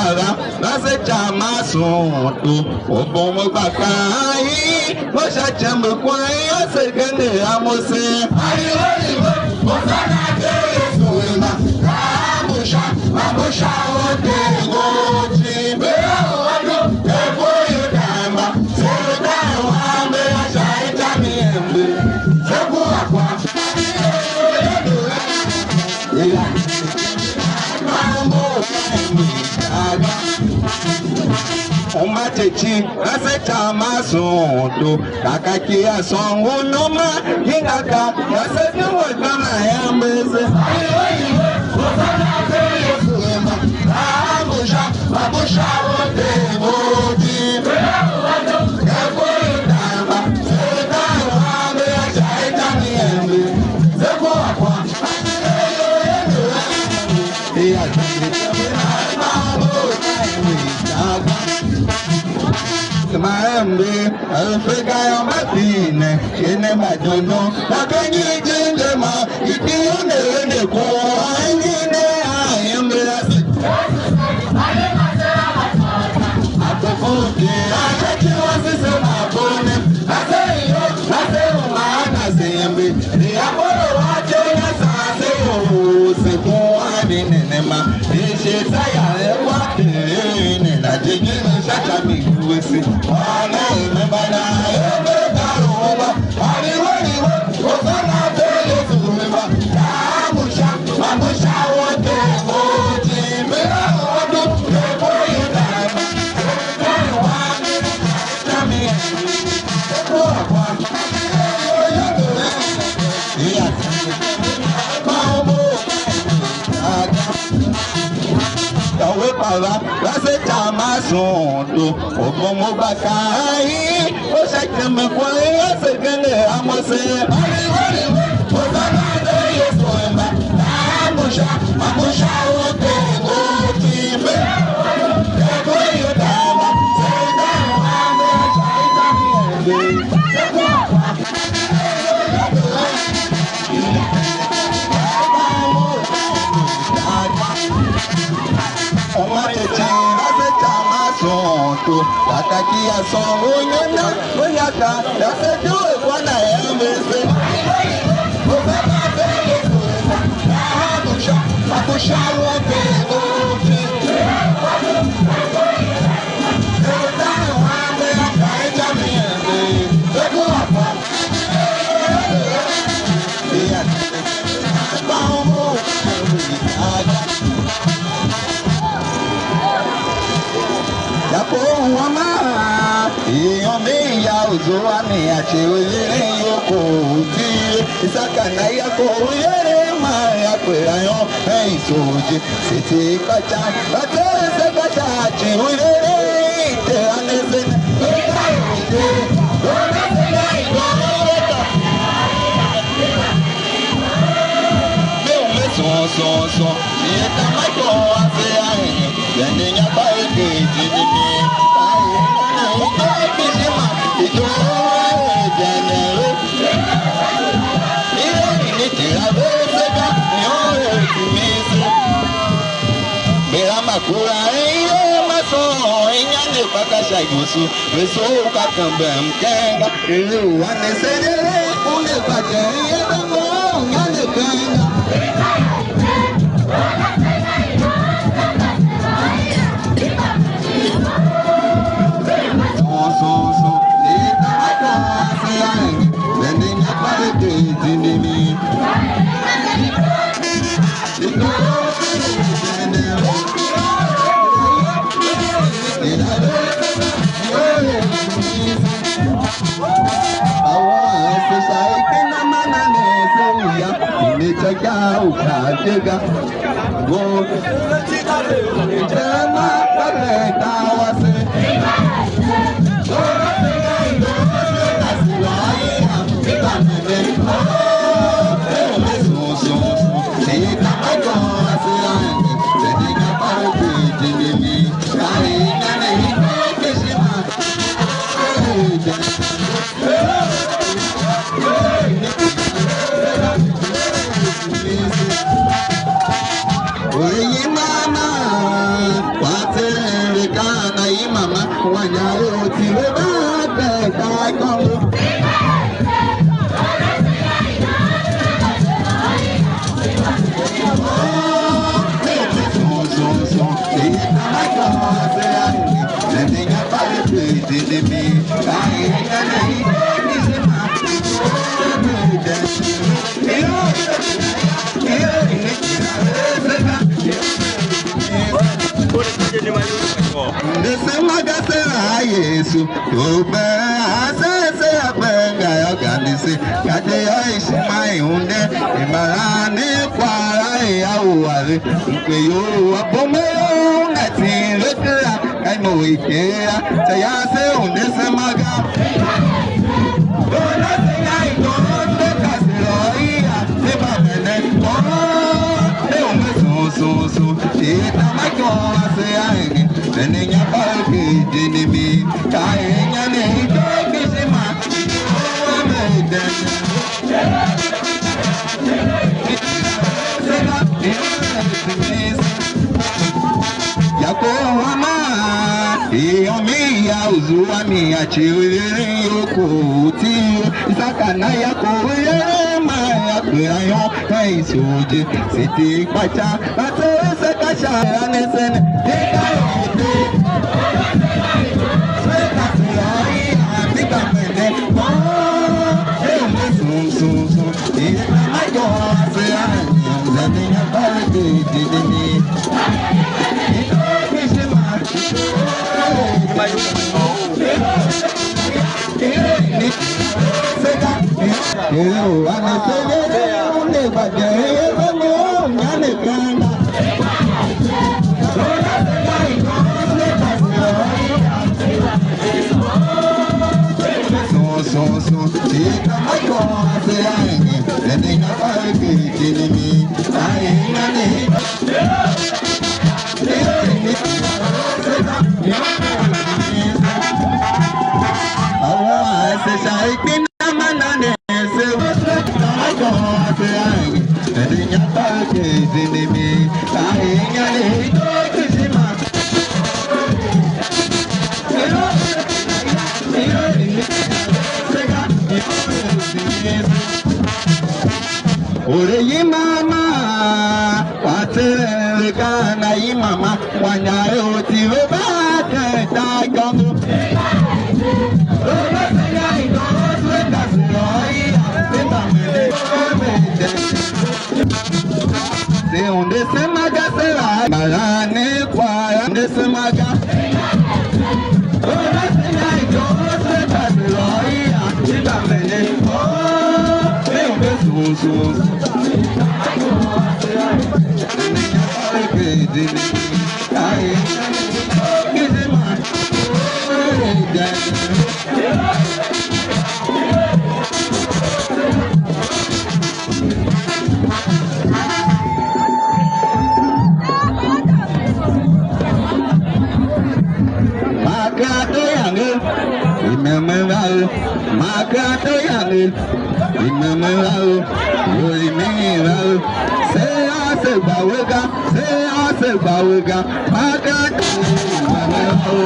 para, nase chama sonto, o bom mo bakai, mo cha chama kwai, ase gane amose. Ai oi, mo sana ke suema, amusha, amusha o te goji, be o ado, e boyo dama, se da o ame a chai tami embe, se bo akwa. Uma teti, ase chama sonto, kakaki a son unoma, kingaka, ase nuwa kana yambeze. Amusha, amusha wote wote. Ebo yudamba, seta wame achaita miembe, sebo akwa. Maembe, Africa ya mapine, ene majono, wakenyi jindema, ikione ene kwa, ingine aembe asi. Atofoke, achachi wasise mabone, ase iyo, ase umana sembe, ni aporo wache ya sase se kuhani nenema, ishe saya ewa, na jingine shaka miguwesi, wane imebana ebe karuwa, aliwaniwe, osana pele suweba, amusha, amusha wote wote, mera wadu, ebo yudama, wane, nami, ebo akwa, iya, Yawe para, lase chama sonto, o como bakai, o shakeme kwai, ase gane amose. O zanade yesoema, amusha, amusha ote ote me. Ego yodama, sega wame chaita miende, sego akwa. Sonto, kakaki a son unyana, uyaka, yase juwe kwana yambese. Ufema pele kuema, amusha, amusha wote wote. Eda wame akaita miende, sego akwa. Iya, baumo, Yapo wama, iyombe ya uzoame ya chewe yoko uti, isakana yako uyere ma yako ayo eisoji, siti kacha, bate se kacha chewe te anese. So, yeta maiko ase ahe, yende nyapa eke jinimi, ito ekishima, ito ejenere, iyo initira veseka, iyo etimisi, bera makura iyo maso, inyane pakasha yusu, beso ukakambe mkenga, ili wane senere, une pake, yedamo, nyane kenga. Chega, go, chama, carreta, você. Oye mama, Yesu, Oba, Asase, Abenga, Organise, Kadeya, Ishmael, Hunde, Imarane, Kwara, Yawari, Upeyo, Abomeo, Nati, Lekera, Kaimo, Ikea, Tayase, Hunde, Samaga. Dona, Sayai, Donde, Casiloia, Nebamene, So, Ita, Michael, Sayai, Nenya Parke, Jinimi, Kaya, Nito, Kishima, Yakoama, Iomi, Uzuami, Achiri, Yoko, Tio, Sakana, Yakoama, Yakoayo, Kaisuji, City, Pacha, Atosa, Kasha, Anesen, Mama, Patericana, Mama, when I wrote you back, I come. On the Semaga, Marane, Quara, the Semaga. Makato yangu, imamau, imamau, se bawega, makato imamau.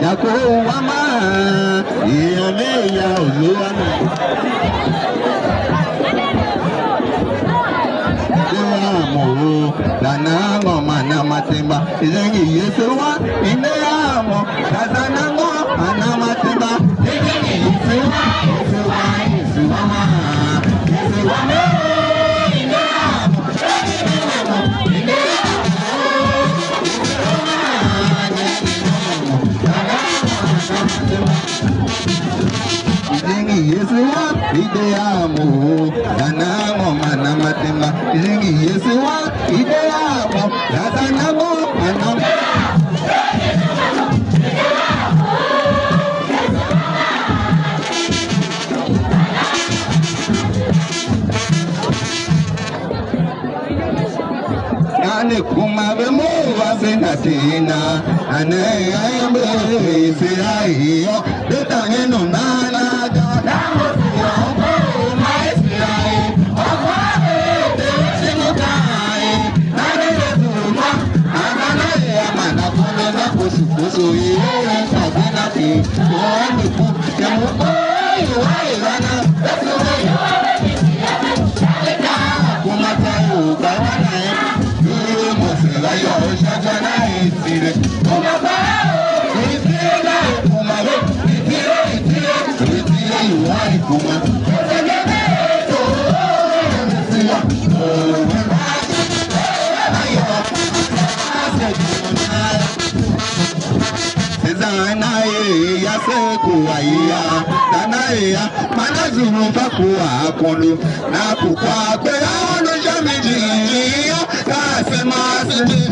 Yakowa ma, iyame ya oluwami. Dana mana matemba, izengi yesuwa, ineyamo, kazanamo, mana matemba, izengi yesuwa, yesuwa, yesuwa, yesuwa, ineyamo, izengi yesuwa, ideyamo, danamo, mana matemba, izengi yesuwa, ideyamo, danamo, mana matemba. Ane kumabe mo wasenatina, ane ayambe sirayo, detange no nana da, damo siyo maestrai, okwabe sinukai, nane yezuma, anana yamana kumena kusu iye sabina ki, oani ku yamu oyi wairana, se kuwaia Tanaia manazuru pakuwa kondo Na kukwa kwe ono jamiji Kasema sidi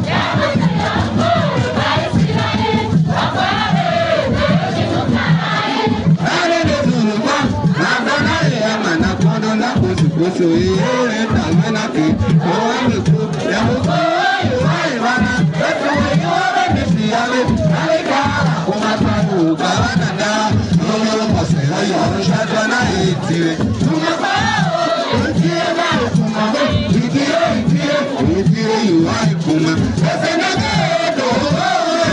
Kusu iye tamanake Oamiku ya mukoyi waibana Etu iwara nisi ale Alika kumataru kawananda Noyo masela yoro shatwana itire Tumapao Itire na kumabo Itire yuwai kuma Esenage Eto Owe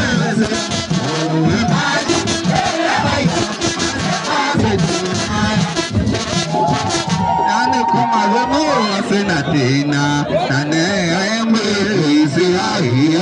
Senatina, Nane, I am easy. I hear,